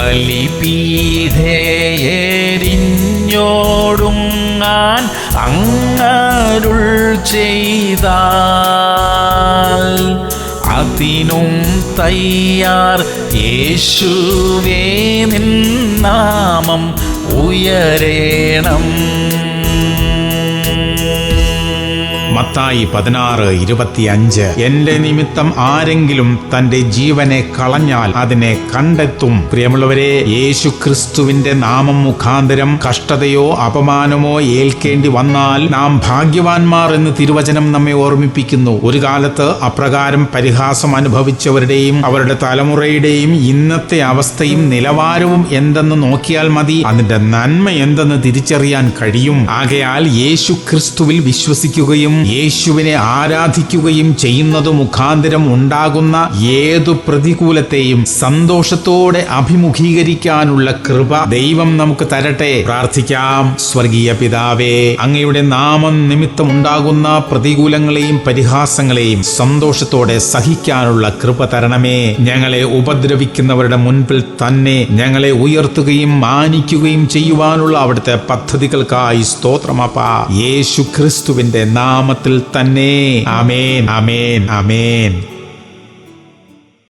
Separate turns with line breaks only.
ബലിപീഠേരിഞ്ഞോടുങ്ങാൻ അങ്ങരുൾ ചെയ്താൽ അതിനും തയ്യാർ യേശുവേ നിൻ നാമം ഉയരേണം.
മത്തായി 16:25. എന്റെ നിമിത്തം ആരെങ്കിലും തന്റെ ജീവനെ കളഞ്ഞാൽ അതിനെ കണ്ടെത്തും. പ്രിയമുള്ളവരെ, യേശു ക്രിസ്തുവിന്റെ നാമം മുഖാന്തരം കഷ്ടതയോ അപമാനമോ ഏൽക്കേണ്ടി വന്നാൽ നാം ഭാഗ്യവാന്മാർ എന്ന് തിരുവചനം നമ്മെ ഓർമ്മിപ്പിക്കുന്നു. ഒരു കാലത്ത് അപ്രകാരം പരിഹാസം അനുഭവിച്ചവരുടെയും അവരുടെ തലമുറയുടെയും ഇന്നത്തെ അവസ്ഥയും നിലവാരവും എന്തെന്ന് നോക്കിയാൽ മതി, അതിന്റെ നന്മ എന്തെന്ന് തിരിച്ചറിയാൻ കഴിയും. ആകയാൽ യേശു ക്രിസ്തുവിൽ വിശ്വസിക്കുകയും യേശുവിനെ ആരാധിക്കുകയും ചെയ്യുന്നത് മുഖാന്തരം ഉണ്ടാകുന്ന ഏതു പ്രതികൂലത്തെയും സന്തോഷത്തോടെ അഭിമുഖീകരിക്കാനുള്ള കൃപ ദൈവം നമുക്ക് തരട്ടെ. പ്രാർത്ഥിക്കാം. സ്വർഗീയ പിതാവേ, അങ്ങയുടെ നാമം നിമിത്തം ഉണ്ടാകുന്ന പ്രതികൂലങ്ങളെയും പരിഹാസങ്ങളെയും സന്തോഷത്തോടെ സഹിക്കാനുള്ള കൃപ തരണമേ. ഞങ്ങളെ ഉപദ്രവിക്കുന്നവരുടെ മുൻപിൽ തന്നെ ഞങ്ങളെ ഉയർത്തുകയും മാനിക്കുകയും ചെയ്യുവാനുള്ള അവിടുത്തെ പദ്ധതികൾക്കായി സ്തോത്രമപ്പാ. യേശു ക്രിസ്തുവിന്റെ നാമത്തിൽ തന്നെ. ആമേൻ, ആമേൻ, ആമേൻ.